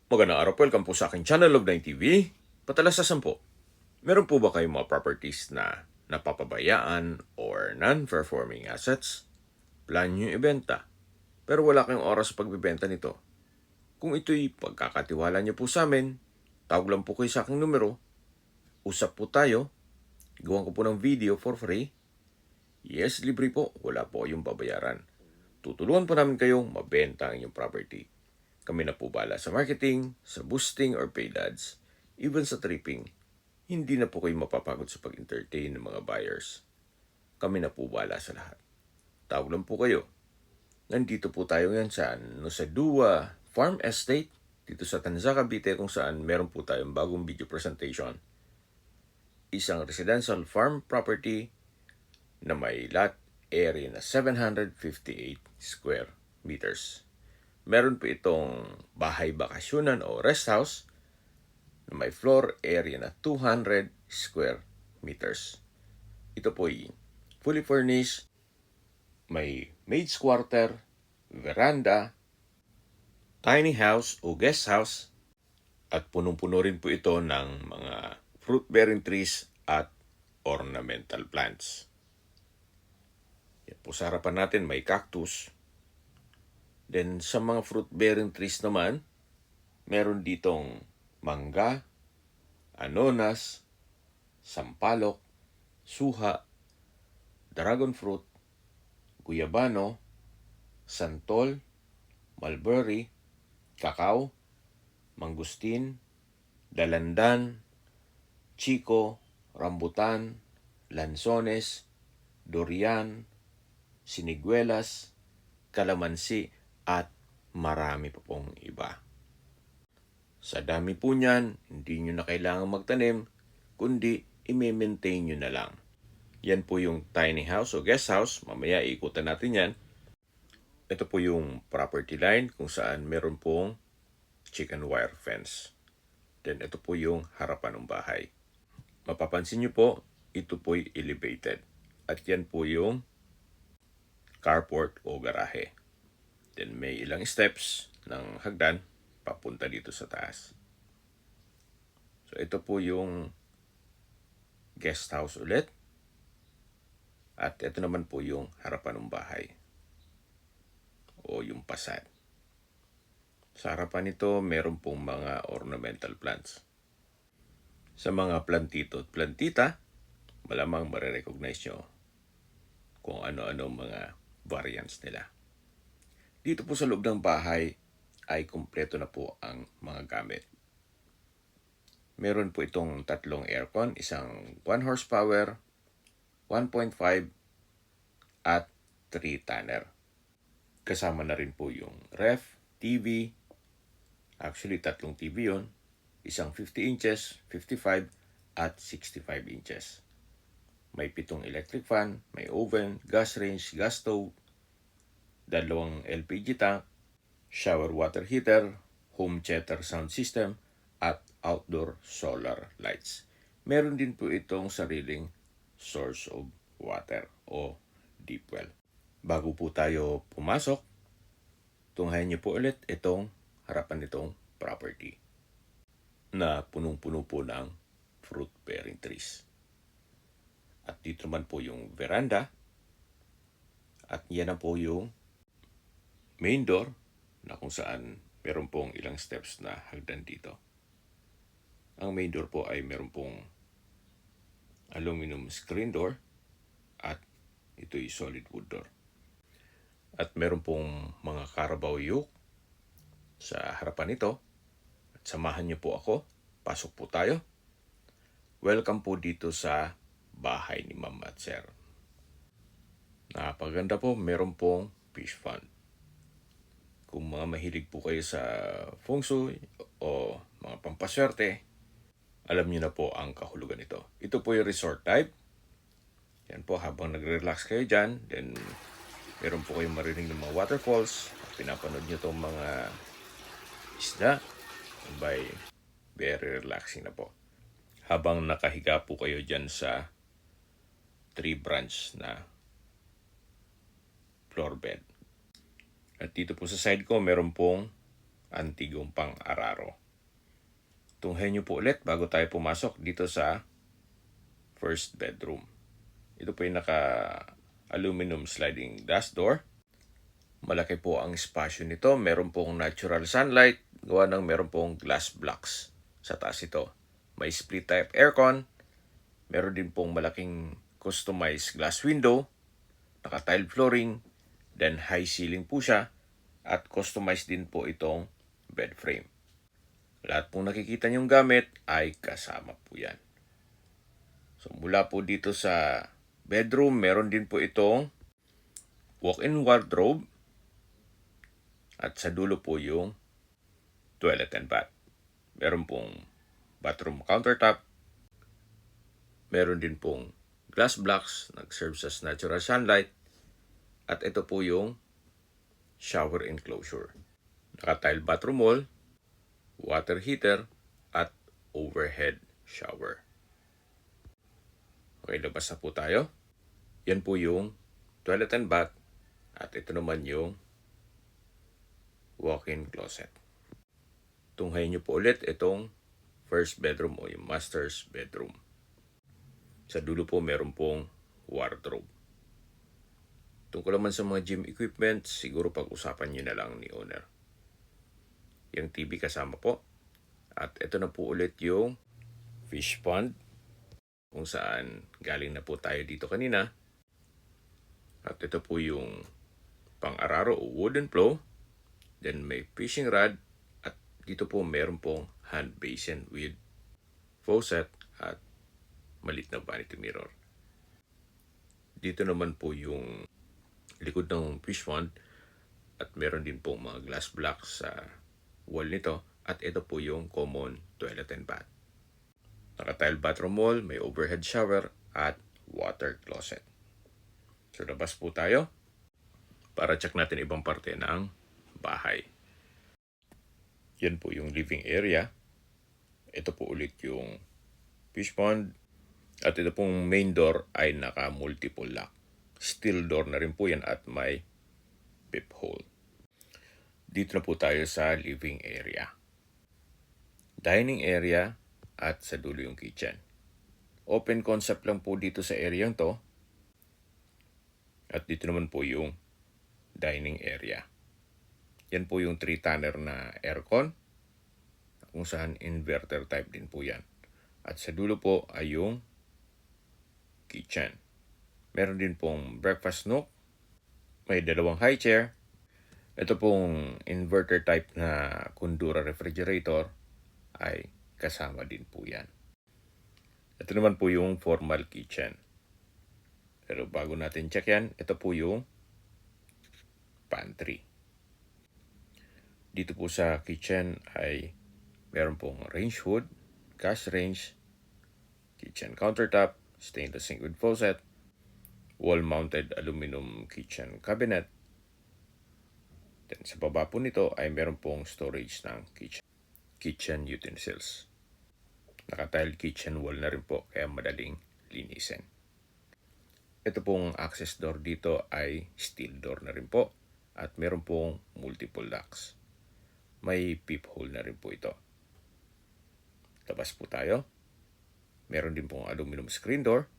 Magandang araw po, welcome po sa aking channel of 9 TV. Patalasasan po, meron po ba kayong mga properties na napapabayaan or non-performing assets? Plan nyo ibenta, pero wala kayong oras sa pagbibenta nito. Kung ito'y pagkakatiwala nyo po sa amin, tawag lang po kayo sa aking numero, usap po tayo, gawan ko po ng video for free. Yes, libre po, wala po kayong babayaran. Tutulungan po namin kayong mabenta ang inyong property. Kami na po bala sa marketing, sa boosting or paid ads, even sa tripping. Hindi na po kayo mapapagod sa pag-entertain ng mga buyers. Kami na po bala sa lahat. Tawag lang po kayo. Nandito po tayo ngayon sa Nusadua Farm Estate, dito sa Tanza, Cavite, kung saan meron po tayong bagong video presentation. Isang residential farm property na may lot area na 758 square meters. Meron po itong bahay bakasyonan o rest house na may floor area na 200 square meters. Ito po ay fully furnished, may maid's quarter, veranda, tiny house o guest house, at punong-puno rin po ito ng mga fruit-bearing trees at ornamental plants. Yan po sa harapan natin may cactus. Then sa mga fruit-bearing trees naman, meron ditong mangga, anonas, sampalok, suha, dragon fruit, guyabano, santol, mulberry, kakao, mangustin, dalandan, chico, rambutan, lansones, durian, siniguelas, kalamansi, at marami pa pong iba. Sa dami po niyan, hindi nyo na kailangan magtanim, kundi i-maintain nyo na lang. Yan po yung tiny house o guest house. Mamaya ikutan natin yan. Ito po yung property line kung saan meron pong chicken wire fence. Then ito po yung harapan ng bahay. Mapapansin nyo po, ito po'y elevated. At yan po yung carport o garahe. Then may ilang steps ng hagdan papunta dito sa taas. So ito po yung guest house ulit. At ito naman po yung harapan ng bahay o yung pasad. Sa harapan nito, meron pong mga ornamental plants. Sa mga plantito at plantita, malamang marirecognize nyo kung ano-ano mga variants nila. Dito po sa loob ng bahay ay kumpleto na po ang mga gamit. Meron po itong tatlong aircon, isang 1 horsepower, 1.5 at 3 tonner. Kasama na rin po yung ref, TV, actually tatlong TV yun, isang 50 inches, 55 at 65 inches. May 7 electric fan, may oven, gas range, gas stove, 2 LPG tank, shower water heater, home theater sound system, at outdoor solar lights. Meron din po itong sariling source of water o deep well. Bago po tayo pumasok, tunghayan niyo po ulit itong harapan nitong property na punong-puno po ng fruit-bearing trees. At dito naman po yung veranda. At yan na po yung main door na kung saan meron pong ilang steps na hagdan dito. Ang main door po ay meron pong aluminum screen door at ito'y solid wood door. At meron pong mga Carabao yoke sa harapan nito. At samahan niyo po ako. Pasok po tayo. Welcome po dito sa bahay ni Ma'am at Sir. Napaganda po, meron pong fish pond. Kung mga mahilig po kayo sa feng shui o mga pampaswerte, alam niyo na po ang kahulugan nito. Ito po yung resort type. Yan po, habang nagre-relax kayo dyan, then meron po kayong marinig ng mga waterfalls. Pinapanood nyo itong mga isda. By very relaxing na po. Habang nakahiga po kayo dyan sa 3 branch na floor bed. At dito po sa side ko, meron pong antigong pang-araro. Tunghayin niyo po ulit bago tayo pumasok dito sa first bedroom. Ito po yung naka-aluminum sliding glass door. Malaki po ang espasyo nito. Meron pong natural sunlight. Gawa ng meron pong glass blocks sa taas ito. May split type aircon. Meron din pong malaking customized glass window. Naka-tile flooring. Then high ceiling po siya. At customized din po itong bed frame. Lahat pong nakikita niyong gamit ay kasama po yan. So mula po dito sa bedroom, meron din po itong walk-in wardrobe. At sa dulo po yung toilet and bath. Meron pong bathroom countertop. Meron din pong glass blocks, nag-serve as natural sunlight. At ito po yung shower enclosure. Naka-tile bathroom wall, water heater, at overhead shower. Okay, labas na po tayo. Yan po yung toilet and bath. At ito naman yung walk-in closet. Tunghayin niyo po ulit itong first bedroom o yung master's bedroom. Sa dulo po meron pong wardrobe. Tungkol naman sa mga gym equipment, siguro pag-usapan niyo na lang ni owner. Yung TV kasama po. At ito na po ulit yung fish pond kung saan galing na po tayo dito kanina. At ito po yung pang-araro o wooden flow. Then may fishing rod. At dito po meron pong hand basin with faucet at maliit na vanity mirror. Dito naman po yung likod ng fish pond. At meron din pong mga glass blocks sa wall nito. At ito po yung common toilet and bath. Naka-tile bathroom wall, may overhead shower, at water closet. So labas po tayo para check natin ibang parte ng bahay. Yan po yung living area. Ito po ulit yung fish pond. At ito pong main door ay naka-multiple lock. Steel door na rin po yan at may peephole. Dito na po tayo sa living area. Dining area at sa dulo yung kitchen. Open concept lang po dito sa area to. At dito naman po yung dining area. Yan po yung 3-tonner na aircon. Kung saan inverter type din po yan. At sa dulo po ay yung kitchen. Meron din pong breakfast nook. May 2 high chair. Ito pong inverter type na Kundura refrigerator ay kasama din po yan. Ito naman po yung formal kitchen. Pero bago natin check yan, ito po yung pantry. Dito po sa kitchen ay meron pong range hood, gas range, kitchen countertop, stainless sink with faucet, wall-mounted aluminum kitchen cabinet. Then sa baba po nito ay meron pong storage ng kitchen utensils. Naka-tile kitchen wall na rin po kaya madaling linisin. Ito pong access door dito ay steel door na rin po at meron pong multiple locks. May peephole na rin po ito. Labas po tayo. Meron din pong aluminum screen door.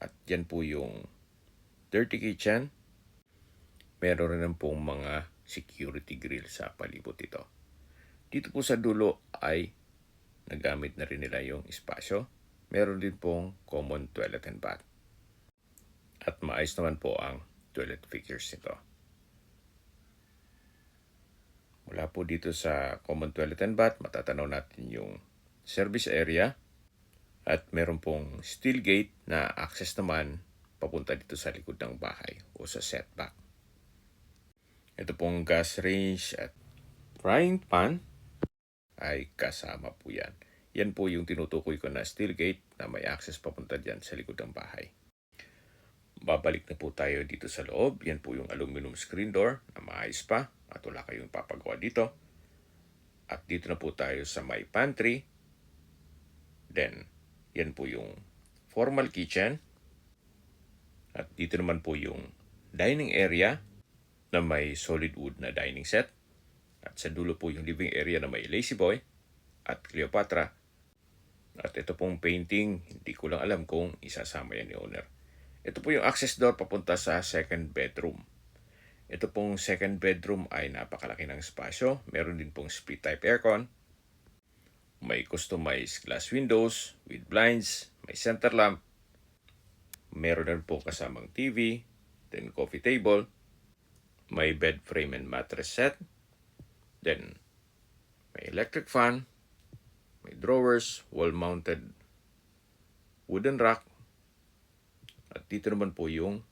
At yan po yung dirty kitchen. Meron rin pong mga security grill sa palibot ito. Dito po sa dulo ay nagamit na rin nila yung espasyo. Meron din pong common toilet and bath. At maayos naman po ang toilet fixtures nito. Mula po dito sa common toilet and bath, matatanaw natin yung service area. At meron pong steel gate na access naman papunta dito sa likod ng bahay o sa setback. Ito pong gas range at frying pan ay kasama po yan. Yan po yung tinutukoy ko na steel gate na may access papunta dyan sa likod ng bahay. Babalik na po tayo dito sa loob. Yan po yung aluminum screen door na maayos pa at wala kayong papagawa dito. At dito na po tayo sa may pantry. Then, yan po yung formal kitchen. At dito naman po yung dining area na may solid wood na dining set. At sa dulo po yung living area na may Lazy Boy at Cleopatra. At ito pong painting, hindi ko lang alam kung isasama yan ni owner. Ito po yung access door papunta sa second bedroom. Ito pong second bedroom ay napakalaki ng espasyo. Meron din pong split type aircon. May customized glass windows with blinds. May center lamp. Meron din po kasamang TV. Then coffee table. May bed frame and mattress set. Then may electric fan. May drawers, wall-mounted wooden rack. At dito naman po yung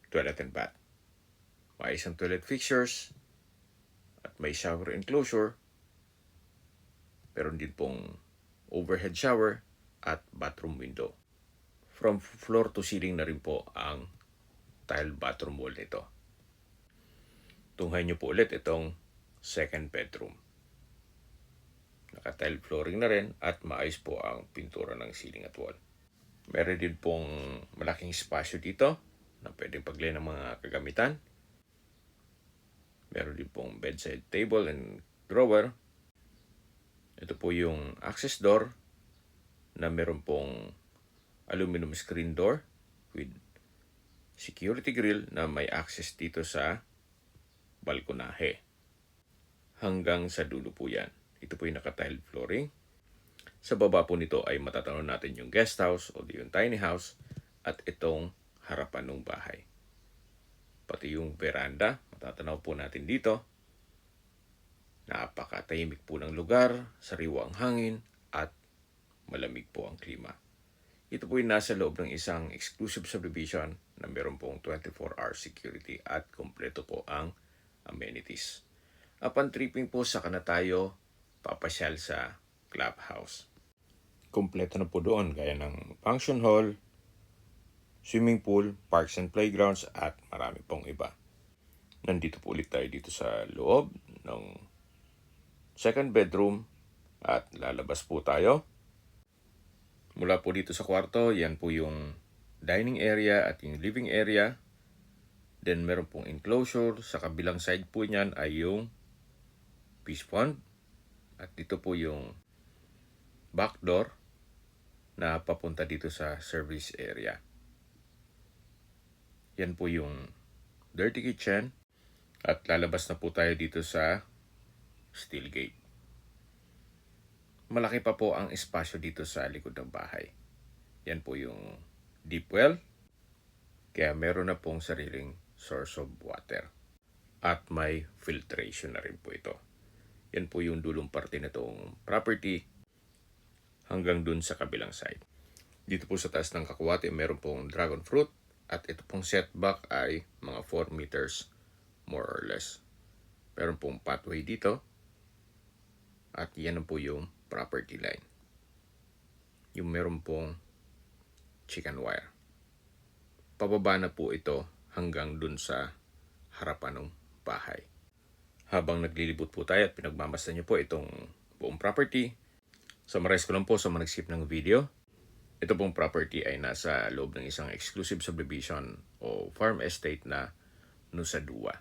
toilet and bath. May isang toilet fixtures at may shower enclosure. Meron din pong overhead shower at bathroom window. From floor to ceiling na rin po ang tile bathroom wall nito. Tunghayin nyo po ulit itong second bedroom. Naka-tile flooring na rin at maayos po ang pintura ng ceiling at wall. Meron din pong malaking espasyo dito na pwedeng paglay ng mga kagamitan. Meron din pong bedside table and drawer. Ito po yung access door na meron pong aluminum screen door with security grill na may access dito sa balkonahe. Hanggang sa dulo po yan. Ito po yung naka-tile flooring. Sa baba po nito ay matatanaw natin yung guest house o yung tiny house at itong harapan ng bahay. Pati yung veranda, matatanaw po natin dito. Napakatahimik po ng lugar, sariwa ang hangin at malamig po ang klima. Ito po yung nasa loob ng isang exclusive subdivision na meron pong 24-hour security at kompleto po ang amenities. Upon tripping po saka na tayo papasyal sa clubhouse. Kompleto na po doon gaya ng function hall, swimming pool, parks and playgrounds at marami pong iba. Nandito po ulit tayo dito sa loob ng second bedroom at lalabas po tayo. Mula po dito sa kwarto, yan po yung dining area at yung living area. Then meron pong enclosure. Sa kabilang side po niyan ay yung fish pond. At dito po yung back door na papunta dito sa service area. Yan po yung dirty kitchen. At lalabas na po tayo dito sa steel gate. Malaki pa po ang espasyo dito sa likod ng bahay. Yan po yung deep well. Kaya meron na pong sariling source of water. At may filtration na rin po ito. Yan po yung dulong parte na itong property hanggang dun sa kabilang side. Dito po sa taas ng Kakuwate, meron pong dragon fruit at ito pong setback ay mga 4 meters more or less. Meron pong pathway dito at yan po yung property line. Yung meron pong chicken wire. Pababa na po ito hanggang dun sa harapan ng bahay. Habang naglilibot po tayo at pinagmamasdan nyo po itong buong property, summarize ko lang po sa mga nag-skip ng video. Ito pong property ay nasa loob ng isang exclusive subdivision o farm estate na Nusa Dua.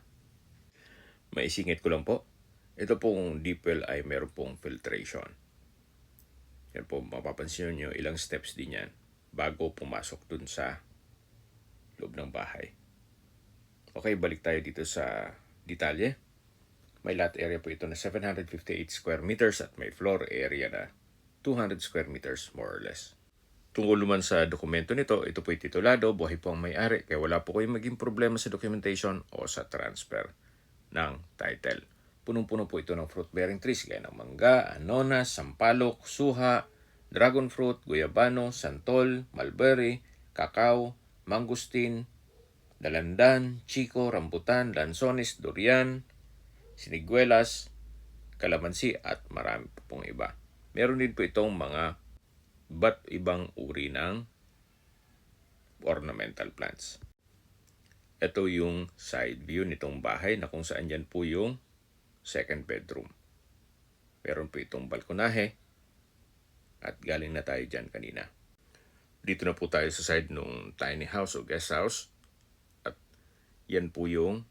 Maisingit ko lang po, ito pong deep well ay meron pong filtration. Yan po, mapapansin nyo ilang steps din yan bago pumasok dun sa loob ng bahay. Okay, balik tayo dito sa detalye. May lot area po ito na 758 square meters at may floor area na 200 square meters more or less. Tungkol naman sa dokumento nito, ito po'y titulado, buhay po ang may-ari, kaya wala po kayong maging problema sa documentation o sa transfer ng title. Punong-puno po ito ng fruit-bearing trees gaya ng mangga, anonas, sampalok, suha, dragon fruit, guyabano, santol, mulberry, kakao, mangustin, dalandan, chico, rambutan, lansones, durian, siniguelas, kalamansi at marami po pong iba. Meron din po itong mga iba't ibang uri ng ornamental plants. Ito yung side view nitong bahay na kung saan yan po yung second bedroom. Meron po itong balkonahe at galing na tayo dyan kanina. Dito na po tayo sa side ng tiny house o guest house at yan po yung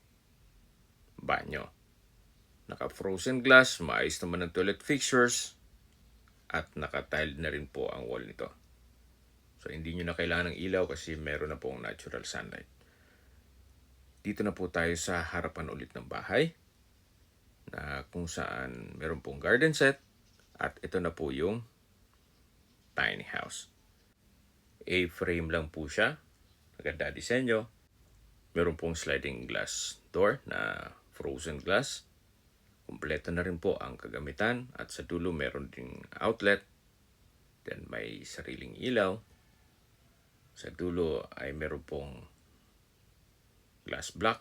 banyo. Naka-frozen glass, maayos naman ang toilet fixtures, at naka-tiled na rin po ang wall nito. So hindi nyo na kailangan ng ilaw kasi meron na pong natural sunlight. Dito na po tayo sa harapan ulit ng bahay na kung saan meron pong garden set at ito na po yung tiny house. A-frame lang po siya. Maganda disenyo. Meron pong sliding glass door na frozen glass. Kumpleto na rin po ang kagamitan at sa dulo meron ding outlet. Then may sariling ilaw. Sa dulo ay meron pong glass block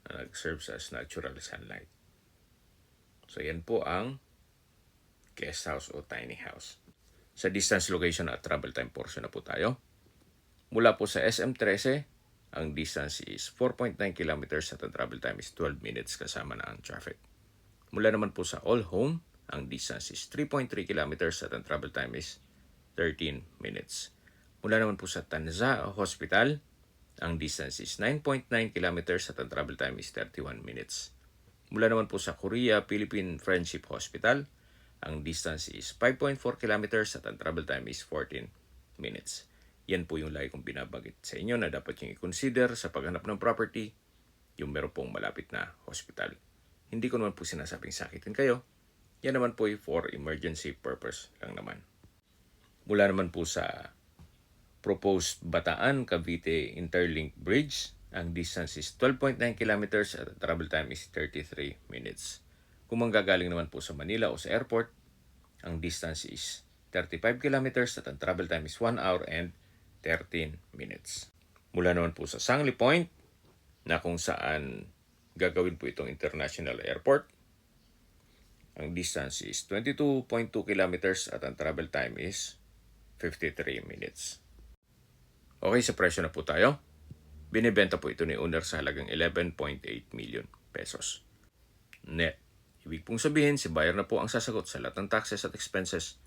na nag-serves as natural sunlight. So yan po ang guest house o tiny house. Sa distance, location at travel time portion na po tayo. Mula po sa SM13, ang distance is 4.9 kilometers at ang travel time is 12 minutes kasama na ang traffic. Mula naman po sa All Home, ang distance is 3.3 kilometers at ang travel time is 13 minutes. Mula naman po sa Tanza Hospital, ang distance is 9.9 kilometers at ang travel time is 31 minutes. Mula naman po sa Korea-Philippine Friendship Hospital, ang distance is 5.4 kilometers at ang travel time is 14 minutes. Yan po yung lagi kong binabanggit sa inyo na dapat yung i-consider sa paghanap ng property, yung meron pong malapit na hospital. Hindi ko naman po sinasabing sakitin kayo. Yan naman po for emergency purpose lang naman. Mula naman po sa proposed Bataan Cavite Interlink Bridge, ang distance is 12.9 kilometers at ang travel time is 33 minutes. Kung manggagaling naman po sa Manila o sa airport, ang distance is 35 kilometers at ang travel time is 1 hour and 13 minutes. Mula naman po sa Sangli Point, na kung saan gagawin po itong international airport, ang distance is 22.2 kilometers at ang travel time is 53 minutes. Okay, sa presyo na po tayo. Binibenta po ito ni owner sa halagang 11.8 million pesos. Net. Ibig pong sabihin, si buyer na po ang sasagot sa lahat ng taxes at expenses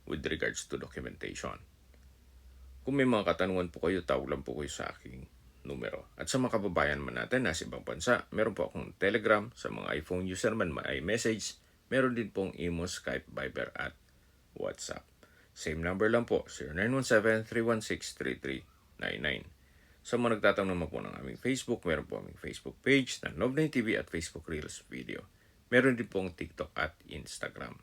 with regards to documentation. Kung may mga katanungan po kayo, tawag lang po kayo sa aking numero. At sa mga kababayan man natin na sa ibang bansa, meron po akong Telegram. Sa mga iPhone user man, may message. Meron din pong Imo, Skype, Viber at WhatsApp. Same number lang po, 0917-316-3399. Sa mga nagtatanong naman po ng aming Facebook, meron po aming Facebook page na Nov9 TV at Facebook Reels Video. Meron din pong TikTok at Instagram.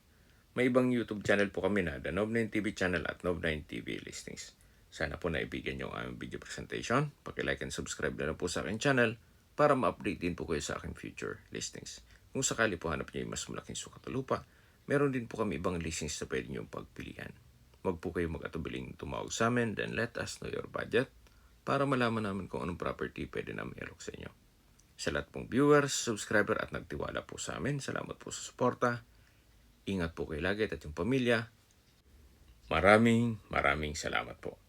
May ibang YouTube channel po kami na The Nov9 TV channel at Nov9 TV Listings. Sana po naibigan nyo ang aming video presentation. Paki-like and subscribe na po sa aking channel para ma-update din po kayo sa aking future listings. Kung sakali po hanap nyo yung mas malaking sukat na lupa, meron din po kami ibang listings na pwede nyo pagpilian. Huwag po kayo mag-atubiling tumawag sa amin, then let us know your budget para malaman namin kung anong property pwede namin i-alok sa inyo. Sa lahat pong viewers, subscriber at nagtiwala po sa amin, salamat po sa suporta. Ingat po kayo lagi at yung pamilya. Maraming salamat po.